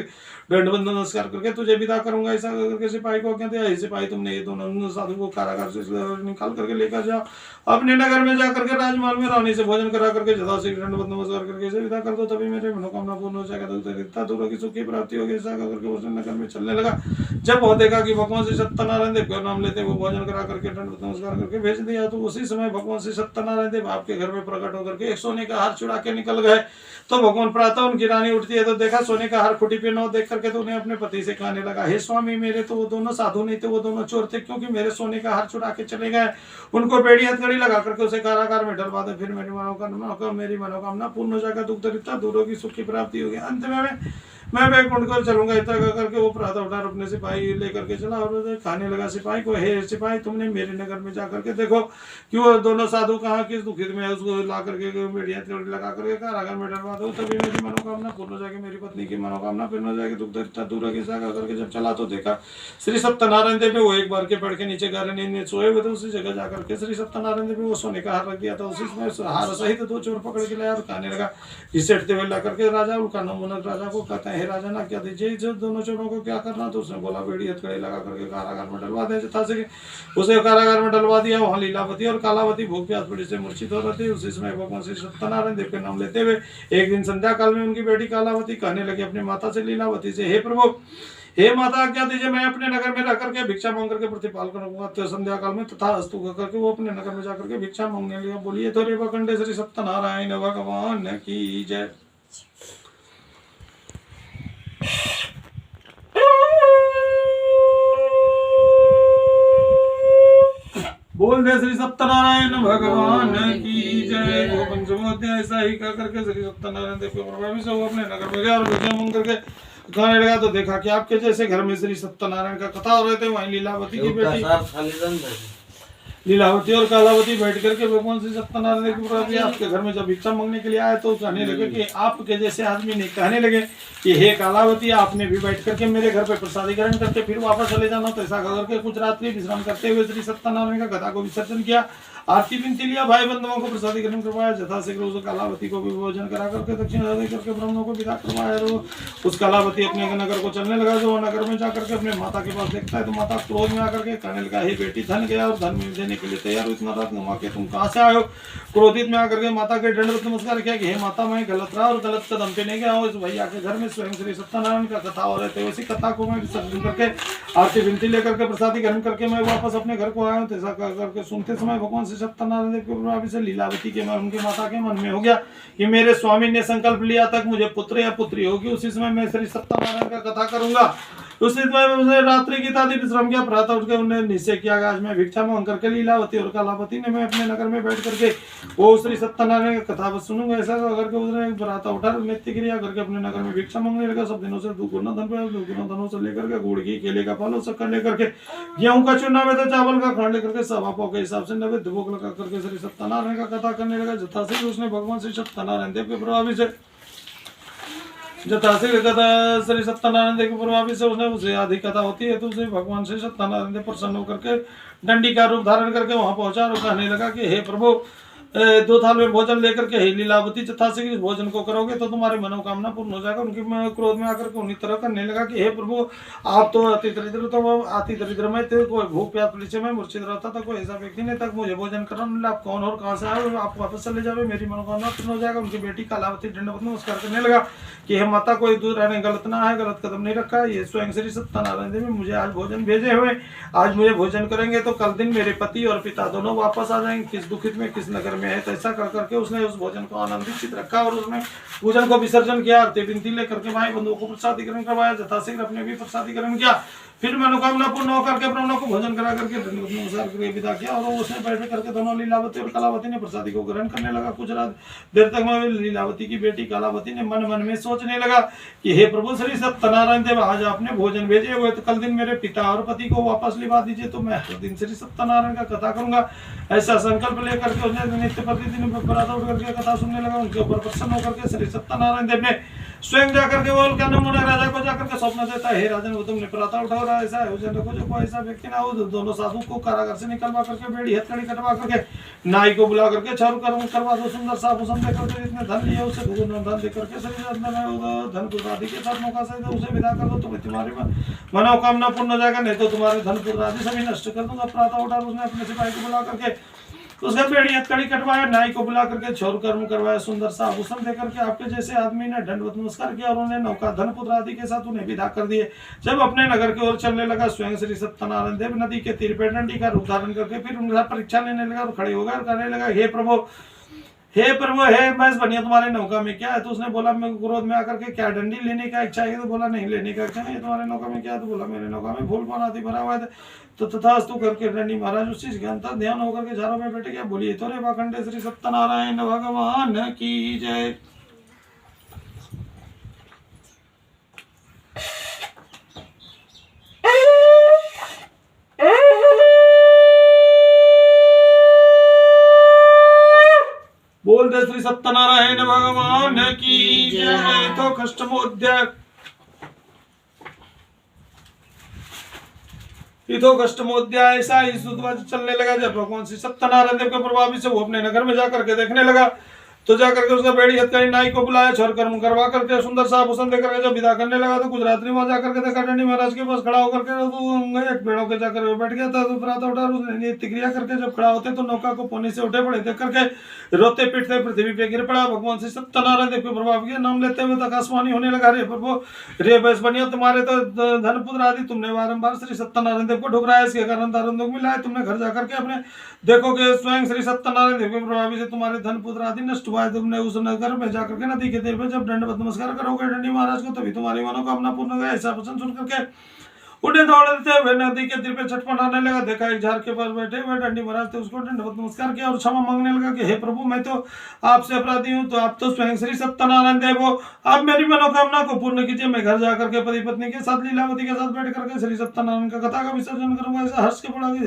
दंडवत नमस्कार करके तुझे विदा करूंगा। ऐसा करके सिपाही को आज्ञा दिया। सिपाही तुमने ये दोनों साधु को कारागार से निकाल करके लेकर जाओ, अपने नगर में जाकर के राजमहल में रानी से भोजन करा करके जथा से दंडवत नमस्कार करके इसे विदा कर दो, तभी मेरे मनोकामना पूर्ण हो जाएगा, दूरों की सुखी प्राप्ति होगी। ऐसा करके उस नगर में चलने लगा। जब वो देखा कि भगवान श्री सत्यनारायण देव का नाम लेते वो भोजन करा करके दंडवत नमस्कार करके भेज दिया, तो उसी समय भगवान श्री सत्यनारायण देव आपके घर में प्रकट होकर के एक सोने का हार चुरा के निकल गए। तो भगवान प्रातः उनकी रानी उठती है तो देखा सोने का हार खुटी पे न देख करके तो उन्हें अपने पति से कहने लगा, हे स्वामी मेरे तो वो दोनों साधु नहीं थे, वो दोनों चोर थे, क्योंकि मेरे सोने का हार चुरा के चले गए। उनको बेड़ी हथकड़ी लगा करके उसे कारागार में डलवा दे, फिर मेरी मनोकामना पूर्ण हो जाएगा, दुख दरिद्रता दूरों की सुख की प्राप्ति होगी। अंत में मैं वैकुंठ को चलूंगा। इतना करके वो प्रातः उठा अपने सिपाही लेकर के चला और खाने लगा सिपाही को, हे सिपाही तुमने मेरे नगर में जाकर के देखो कि वो दोनों साधु कहाँ किस दुखित में है, उसको ला करके बेड़िया लगा करके कारागार में डलवा दो, तभी मेरी मनोकामना पूर्ण हो जाएगी, मेरी पत्नी की मनोकामना पूर्ण हो जाएगी, दुख दरिद्रता दूर होगी। करके जब चला तो देखा श्री सत्यनारायण देव ने वो एक बार के पढ़ के नीचे गहरे नींद में सोए हुए थे। उसी जगह जाकर के श्री सत्यनारायण देव ने वो सोने का हार रख दिया था। उसी समय हार सहित दो चोर पकड़ के लाया और कहने लगा, घिसेटते हुए ला करके राजा उनका नमूना राजा को कहते हैं, हे राजा ना क्या दीजिए जो दोनों चोरों को क्या करना। तो उसने बोला बेड़ी हथकड़ी लगा करके कारागार में डलवा दे। जथा से उसे कारागार में डलवा दिया। वहां लीलावती और कालावती भूख प्यास पड़ी से मूर्छित हो रही थी। उसी समय भगवान श्री सत्यनारायण देव के नाम लेते हुए एक दिन संध्या काल में उनकी बेटी कालावती कहने लगी अपनी माता से लीलावती से, हे प्रभु हे माता क्या दीजिए, मैं अपने नगर में रह करके भिक्षा मांग करके प्रतिपाल करूंगा। तो संध्या काल में तथा अस्तु करके वो अपने नगर में जाकर के भिक्षा मांगने लगा। बोलिए तो रेवा कंडे श्री सत्यनारायण भगवान की जय। बोल दे श्री सत्यनारायण भगवान की जय। वो पंचमोध्याय ऐसा ही कह करके श्री सत्यनारायण देव के प्रभावी से वो अपने नगर में गया और भिक्षा मांग करके खाने लगा। तो देखा कि आपके जैसे घर में श्री सत्यनारायण का कथा हो रहे थे, वहीं लीलावती की बेटी लीलावती और कालावती बैठ करके भगवान श्री सत्यनारायण देव के प्रभु आपके घर में जब भिक्षा मांगने के लिए आए तो कहने लगे कि आपके जैसे आदमी नहीं, कहने लगे कि हे कालावती आपने भी बैठ करके मेरे घर पे प्रसादी ग्रहण करके फिर वापस चले जाना। तो ऐसा करके कुछ रात्रि विश्राम करते हुए श्री सत्यनारायण का गदा को विसर्जन किया, आरती विनती लिया, भाई बंधुओं को प्रसादी ग्रहण करवाया, जथाशीघ्र उस कालावती को भी भोजन करा करके दक्षिणा दे करके ब्राह्मणों को विदा करवाया। उस कालावती अपने नगर को चलने लगा। जो नगर में जाकर के अपने माता के पास देखता है तो माता क्रोध में आकर के कहने लगा, हे बेटी धन गया और धन में देने के लिए तैयार हो, इतना रात घुमा के तुम कहाँ से आए हो। क्रोधित में आकर के माता के दंडवत नमस्कार किया कि हे माता मैं गलत रहा और गलत कदम पे नहीं गया हूँ। इस भैया के घर में स्वयं श्री सत्यनारायण का कथा हो रहे थे, उसी कथा को मैं विसर्जन करके आरती विनती लेकर के प्रसादी ग्रहण करके मैं वापस अपने घर को आया हूँ। ऐसा करके सुनते समय भगवान श्री सत्यनारायण देव से लीलावती के उनकी माता के मन में हो गया कि मेरे स्वामी ने संकल्प लिया तक मुझे पुत्र या पुत्री होगी, उसी समय मैं श्री सत्यनारायण का कथा करूंगा। उसी समय रात्रि की तादी विश्राम किया। प्रातः उठ के उन्होंने निश्चय किया आज मैं भिक्षा मांग करके लीलावती और कालावती ने मैं अपने नगर में बैठ करके वो श्री सत्यनारायण का कथा सुनूंगा। ऐसा करके उसने प्रातः उठा नित्य क्रिया करके अपने नगर में भिक्षा मांगने लगा। सब दिनों से 2 गुना धनों से लेकर के गुड़ घी केले का फल शक्कर लेकर के गेहूं का चूना में तो चावल का खांड लेकर के सवा पाव के हिसाब से नैवेद्य भोग लगा करके श्री सत्यनारायण का कथा करने लगा। जथा से उसने भगवान श्री सत्यनारायण देव के प्रभावी से जटासी कथा श्री सत्यनारायण देव के प्रभावी से उसने उसे आधी कथा होती है तो उसे भगवान श्री सत्यनारायण देव प्रसन्न होकर के डंडी का रूप धारण करके वहां पहुंचा और कहने लगा कि हे प्रभु 2 थाल में भोजन लेकर के हे लीलावती जटासी भोजन को करोगे तो तुम्हारी मनोकामना पूर्ण हो जाएगा। उनकी क्रोध में आकर के उन्हीं तरह करने लगा कि हे प्रभु आप तो अति दरिद्र में थे, कोई भूख प्यास पीछे में मूर्छित रहता था, कोई ऐसा व्यक्ति नहीं तक मुझे भोजन करना, आप कौन और कहाँ से आए, आप वापस चले जाओ, मेरी मनोकामना पूर्ण हो जाएगा। उनकी बेटी कालावती दंडवत नमस्कार करने लगा कि हे माता कोई दूसरा ने गलत ना है, गलत कदम नहीं रखा, ये स्वयं श्री सत्यनारायण देव मुझे आज भोजन भेजे हुए, आज मुझे भोजन करेंगे तो कल दिन मेरे पति और पिता दोनों वापस आ जाएंगे, किस दुखित में किस नगर में है। तो ऐसा कर करके उसने उस भोजन को आनंदित रखा और उसने भोजन को विसर्जन किया, आरती विनती लेकर के भाई बंधुओं को प्रसादीकरण करवाया, जथाशीघ्र अपने भी प्रसादीकरण किया, फिर मनोकामना पूर्ण होकर के ब्राह्मणों को भोजन करा करके विदा किया और उसने बैठ करके दोनों लीलावती और कलावती ने प्रसादी को ग्रहण करने लगा। कुछ रात देर तक में लीलावती की बेटी कलावती ने मन मन में सोचने लगा कि हे प्रभु श्री सत्यनारायण देव आज आपने भोजन भेजे हुए तो कल दिन मेरे पिता और पति को वापस लिवा दीजिए तो मैं हर दिन श्री सत्यनारायण का कथा करूंगा। ऐसा संकल्प लेकर के उसने नित्य प्रतिदिन बराबर उठ करके कथा सुनने लगा। उनके ऊपर प्रसन्न होकर के श्री सत्यनारायण देव ने स्वयं जाकर के बोल क्या नमूना राजा को जाकर के स्वप्न देता है, हे राजन वो तुमने प्रातः उठा रहा ऐसा है उसे रखो जो कोई ऐसा व्यक्ति ना हो। दोनों साधु को कारागार से निकलवा करके बेड़ी हथकड़ी कटवा करके नाई को बुला करके छारू कर्म करवा दो, सुंदर सा भूषण देकर के जितने धन लिए उसे धन देकर के धन पुत्र आदि के साथ मौका से उसे विदा कर दो, तुम्हें तुम्हारी मनोकामना पूर्ण हो जाएगा, नहीं तो तुम्हारे धन पुत्र आदि सभी नष्ट कर दूंगा। प्रातः उठा उसने अपने सिपाही को बुला करके उसका बेड़ी हथकड़ी कटवाया, नाई को बुला करके छोर कर्म करवाया, सुंदर सा आभूषण देकर के आपके जैसे आदमी ने दंडवत नमस्कार किया और उन्हें नौका धन पुत्र आदि के साथ उन्हें विदा कर दिए। जब अपने नगर की ओर चलने लगा स्वयं श्री सत्यनारायण देव नदी के तीर पे डंडी का रूप धारण करके फिर उनका परीक्षा लेने लगा और खड़े होकर कहने लगा हे प्रभु हे मैं बनिया तुम्हारे नौका में क्या है। तो उसने बोला मैं क्रोध में आकर के क्या डंडी लेने का इच्छा है, तो बोला नहीं लेने का इच्छा नहीं, तुम्हारे नौका में क्या है, तो बोला मेरे नौका में फूल पान आदि भरा हुआ है। तो तथास्तु करके डंडी महाराज उस चीज के अंतर ध्यान होकर के झारों में बैठ गया। बोलिए तो रे वाखंडे श्री सत्यनारायण भगवान की जय। बोलते श्री सत्यनारायण भगवान की जय। तो कष्टमोध्याय कष्टमोध्याय ऐसा ही चलने लगा। जब भगवान श्री सत्यनारायण देव के प्रभावी से वो अपने नगर में जाकर के देखने लगा तो जाकर के उसका बेड़ी हथकड़ी नाई को बुलाया, छोर कर्म करवा करके सुंदर सा आभूषण देकर के जब विदा करने लगा तो गुजरात ने वहां जाकर के देखा डंडी महाराज के पास खड़ा होकर के तो एक पेड़ों के जाकर बैठ गया था। तो प्रातः उठा उसने नित्य क्रिया करके जब खड़ा होते तो नौका को पानी से उठे पड़े देख करके रोते पीटते पृथ्वी पे गिर पड़ा। भगवान श्री सत्यनारायण देव के प्रभाव के नाम लेते हुए आकाशवाणी होने लगा, रे प्रभु रे बस बनिया तुम्हारे तो धन पुत्र आदि तुमने बारंबार श्री सत्यनारायण देव को ठुकराया, इसके कारण दारुण दुख मिला है। तुमने घर जाकर के अपने देखो कि स्वयं श्री सत्यनारायण देव के प्रभावी से तुम्हारे धन पुत्र आदि नष्ट हुआ है। तुमने उस नगर में जाकर के नदी के तीर पे जब दंडवत नमस्कार करोगे डंडी महाराज को तभी तुम्हारी मनोकामना पूर्ण होगी। ऐसा वचन सुन करके उठे दौड़ते हुए नदी के तीर पे छटपटाने लगा। देखा एक झाड़ के पास बैठे हुए डंडी महाराज थे, उसको दंडवत नमस्कार किया और क्षमा मांगने लगा कि हे प्रभु मैं तो आपसे अपराधी हूँ, तो आप तो स्वयं श्री सत्यनारायण देव हो, आप मेरी मनोकामना को पूर्ण कीजिए। मैं घर जाकर के पति पत्नी के साथ लीलावती के साथ बैठ करके श्री सत्यनारायण का कथा का विसर्जन करूंगा। ऐसा हर्ष के पड़ा कि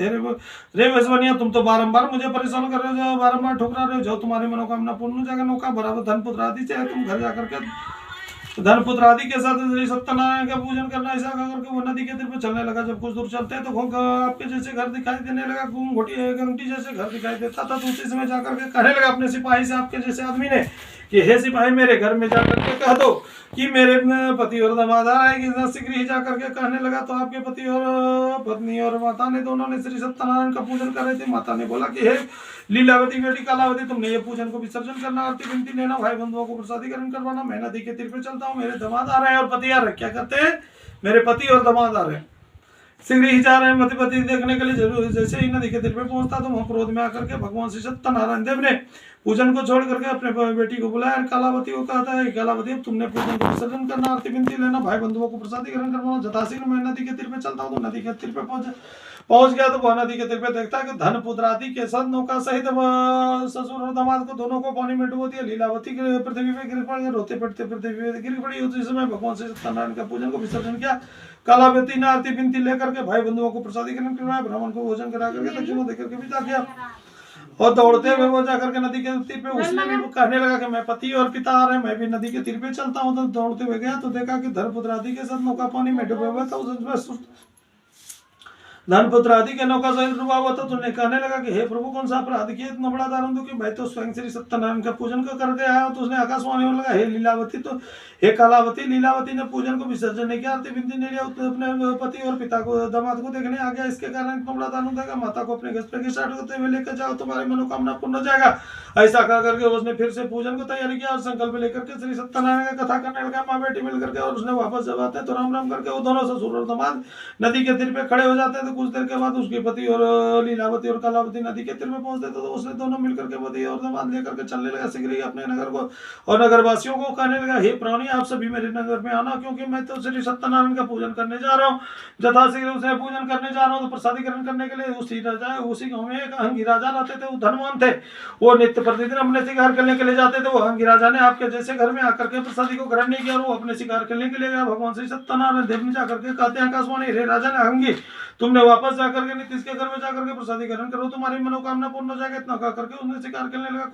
रे बनिया तुम तो बारंबार मुझे परेशान कर रहे हो, बारंबार ठुकरा रहे हो, जो तुम्हारी मनोकामना पूर्ण हो जाएगा। नौका बराबर धन पुत्र आदि से तुम घर जाकर के धन पुत्र आदि के साथ श्री सत्यनारायण का पूजन करना। ऐसा करके वो नदी के तीर पर चलने लगा। जब कुछ दूर चलते हैं तो आपके जैसे घर दिखाई देने लगा, घंटी जैसे घर दिखाई देता था। तो उसी समय जाकर के कहने लगा अपने सिपाही से, आपके जैसे आदमी ने, कि हे सिपाही मेरे घर में जाकर के कह दो कि मेरे पति और दामाद आ रहे हैं। शीघ्र ही जाकर के कहने लगा तो आपके पति और पत्नी और माता ने दोनों ने श्री सत्यनारायण का पूजन कर रहे थे। माता ने बोला कि हे लीलावती बेटी कालावती तुमने ये पूजन को विसर्जन करना, आरती विनती लेना, भाई बंधुओं को प्रसादीकरण करवाना। मैं नदी के तीर पे चलता हूँ, मेरे दामाद आ रहे हैं और पति आ रहे हैं। क्या कहते हैं? मेरे पति और दामाद आ रहे हैं, शीघ्र ही जा रहे हैं मति पति देखने के लिए। जरूर जैसे ही नदी के तीर पे पहुंचता तो वहां क्रोध में आकर के भगवान श्री सत्यनारायण देव ने पूजन को छोड़ करके अपने बेटी को बुलाया। कालावती को कहता है कालावती अब तुमने पूजन को विसर्जन करना, आरती विनती लेना, भाई बंधुओं को प्रसादीकरण करवाना। जथाशीघ्र मैं नदी के तीर पे चलता हूँ। तो नदी के तीर पे पहुंच गया तो वह नदी के तीर पे देखता है कि धन पुत्र आदि के साथ नौका सहित ससुर और दामाद को दोनों को पानी में डुबो दिया। लीलावती पृथ्वी पे गिर पड़ी, रोते पड़ते पृथ्वी पे गिर पड़ी। उसी समय भगवान श्री सत्यनारायण का पूजन को विसर्जन किया। कालावती ने आरती विनती लेकर के भाई बंधुओं को प्रसादीकरण करवाया, ब्राह्मण को भोजन करा करके दक्षिणा देकर के विदा किया। और दौड़ते हुए वो जाकर के नदी के तीर पे उसने भी कहने लगा कि मैं पति और पिता आ रहे हैं, मैं भी नदी के तीर पे चलता हूँ। तो दौड़ते हुए गया तो देखा कि धर्मपुत्र आदि के साथ नौका पानी में डूबा हुआ था। धर्मपुत्र आदि के नौका सहित डूबा हुआ था। तो उन्हें कहने लगा कि हे प्रभु, कौन सा अपराध किया इतना बड़ा दारुण दुखी? मैं तो स्वयं श्री सत्यनारायण का पूजन करके आया हूँ। तो उसने आकाशवाणी में लगा, हे लीलावती, तो हे कालावती, लीलावती ने पूजन को विसर्जन नहीं किया, आरती विनती नहीं लिया, अपने पति और पिता को दामाद को देखने आ गया। इसके कारण इतना बड़ा दारुण देगा। माता को अपने घर पे स्टार्ट करते हुए लेकर जाओ, तुम्हारी मनोकामना पूर्ण हो जाएगा। ऐसा कह करके उसने फिर से पूजन को तैयारी किया और संकल्प लेकर के श्री सत्यनारायण का कथा करने लगा माँ बेटी मिलकर के। और उसने वापस जब आते तो राम राम करके वो दोनों ससुर और दामाद नदी के तीर पे खड़े हो जाते। तो कुछ देर के बाद उसके पति और लीलावती और कलावती नदी के तीर पे पहुंचते थे। तो उसने दोनों मिलकर के पति और दामाद लेकर के चलने लगा शीघ्र ही अपने नगर को। और नगरवासियों को कहने लगा, हे प्राणी, आप सभी मेरे नगर में आना, क्योंकि मैं तो श्री सत्यनारायण का पूजन करने जा रहा हूँ। यथाशीघ्र उसने पूजन करने जा रहा हूँ। तो प्रसादीकरण करने के लिए उसी गाँव में एक अहंगी राजा रहते थे। वो धनवान थे। वो नित्य प्रतिदिन अपने शिकार करने के लिए जाते थे। वो अहंगी राजा ने आपके जैसे घर में आकर के प्रसादी को ग्रहण नहीं किया, वो अपने शिकार करने के लिए गया। भगवान श्री सत्यनारायण देव में जाकर के कहते हैं आकाशवाणी, रे राजा ने अहंगी, तुमने वापस जाकर के नीतीश के घर में जाकर के प्रसादी ग्रहण करो, तुम्हारी मनोकामना पूर्ण हो जाएगा। इतना कह करके उसने शिकार करने लगा।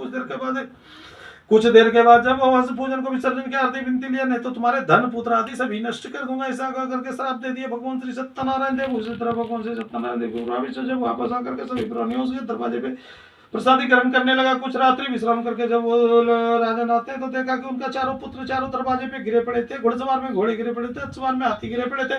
कुछ देर के बाद जब वहां से पूजन को विसर्जन किया, आरती विनती लिया, नहीं तो तुम्हारे धन पुत्र आदि सभी नष्ट कर दूंगा, ऐसा कह करके श्राप दे दिए भगवान श्री सत्यनारायण देव। उसी तरह भगवान श्री सत्यनारायण देव से जब वापस आकर के सभी प्राणियों से दरवाजे पे प्रसादीकरण करने लगा। कुछ रात्रि विश्राम करके जब वो राजन आते तो देखा कि उनका चारों पुत्र चारों दरवाजे पे गिरे पड़े थे। घुड़सवार में घोड़े गिरे पड़े थे, सवार में हाथी गिरे पड़े थे।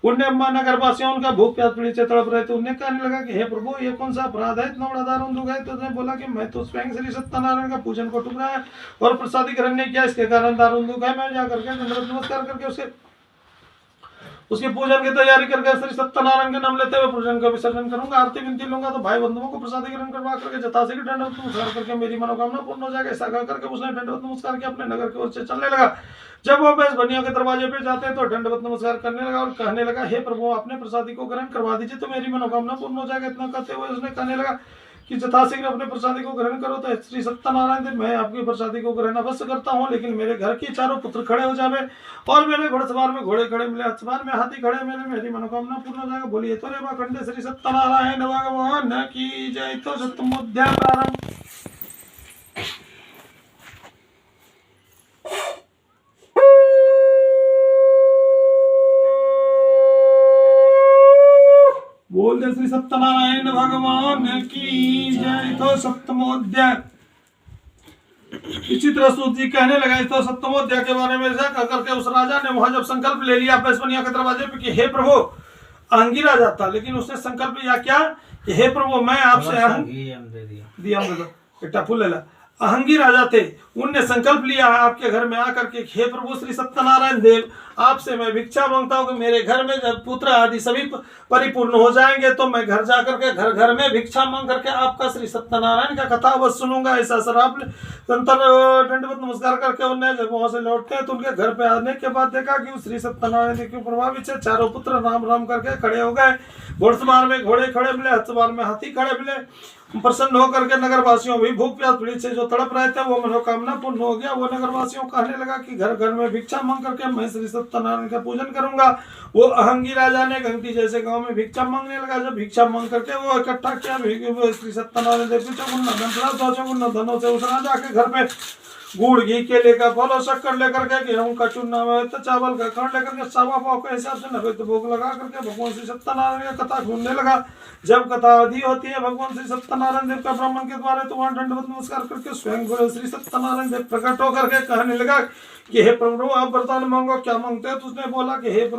उनने नगरवासियों उनका भूख प्यास पीड़ित से तड़प रहे थे। उन्हें कहने लगा कि हे प्रभु, ये कौन सा अपराध है, इतना बड़ा दारुण दुख है? तो उसने बोला कि मैं तो स्वयं श्री सत्यनारायण का पूजन को टुकड़ा है और प्रसादीकरण नहीं किया, इसके कारण दारुण दुख है। मैं जाकर के नमस्कार करके उसके पूजन की तैयारी करके श्री सत्यनारायण के नाम लेते हुए पूजन का विसर्जन करूंगा, आरती विनती लूंगा, तो भाई बंधुओं को प्रसादीकरण करवा करके जथाशीघ्र दंडवत नमस्कार करके मेरी मनोकामना पूर्ण हो जाएगा। ऐसा करके उसने दंडवत नमस्कार किया, अपने नगर की ओर से चलने लगा। जब वो बेस बनिया के दरवाजे पे जाते तो दंडवत नमस्कार करने लगा और कहने लगा, हे प्रभु, आपने प्रसादी को ग्रहण करवा दीजिए तो मेरी मनोकामना पूर्ण हो जाएगा। इतना कहते हुए उसने कहने लगा कि यथाशीघ्र अपने प्रसादी को ग्रहण करो। तो श्री सत्यनारायण देव, मैं आपकी प्रसादी को ग्रहण अवश्य करता हूँ, लेकिन मेरे घर के चारों पुत्र खड़े हो जावे और मेरे घोड़सवार में घोड़े खड़े मिले, सवार में हाथी खड़े मिले, मेरी मनोकामना पूर्ण हो जाएगा। बोलिए तो रेवा खंडे श्री सत्यनारायण भगवान की जय। तो सत्यमोध्याय प्रारंभ। बोल दे श्री सत्यनारायण भगवान की जय। तो सप्तमोध्याय। इसी तरह सूत जी कहने लगा तो सप्तमोध्याय के बारे में ऐसा करके उस राजा ने वहां जब संकल्प ले लिया बेसबनिया के दरवाजे पे कि हे प्रभु, अहंगी राजा था, लेकिन उसने संकल्प लिया क्या कि हे प्रभु, मैं आपसे एक फूल ले ला। अहंगी राजा थे, उनने संकल्प लिया आपके घर में आकर के, हे प्रभु श्री सत्यनारायण देव, आपसे मैं भिक्षा मांगता हूँ कि मेरे घर में जब पुत्र आदि सभी परिपूर्ण हो जाएंगे तो मैं घर जाकर के घर घर में भिक्षा मांग करके आपका श्री सत्यनारायण का कथा अवश्य सुनूंगा। ऐसा शराब दंडवत नमस्कार करके उन्हें जब वहां से लौटते हैं तो उनके घर पे आने के बाद देखा कि श्री सत्यनारायण देव के प्रभावित से चारों पुत्र राम राम करके खड़े हो गए। घोड़सवार में घोड़े खड़े मिले, हथसवार में हाथी खड़े मिले। प्रसन्न होकर के नगरवासियों भी भूख प्यास पीड़ित से जो तड़प रहे थे वो मनोकामना पूर्ण हो गया। वो नगरवासियों कहने लगा कि घर घर में भिक्षा मांग करके मैं श्री सत्यनारायण का पूजन करूंगा। वो अहंगी राजा ने घंटी जैसे गांव में भिक्षा मांगने लगा। जब भिक्षा मांग करके वो इकट्ठा किया श्री सत्यनारायण देव चौगुना धनों से उस राजा के घर पे गुड़ घी केले का फल और शक्कर लेकर के, गेहूं का चूना तो चावल का खंड लेकर के सवा पाव के हिसाब से नैवेद्य भोग लगा करके भगवान श्री सत्यनारायण का कथा सुनने लगा। जब कथा आदि होती है भगवान श्री सत्यनारायण देव का ब्राह्मण के द्वारा, तो वहां दंडवत नमस्कार करके स्वयं श्री सत्यनारायण देव प्रकट होकर के कहने लगा कि हे प्रभु, आप वरदान मांगो, क्या मांगते हो? तो उसने बोला कि हे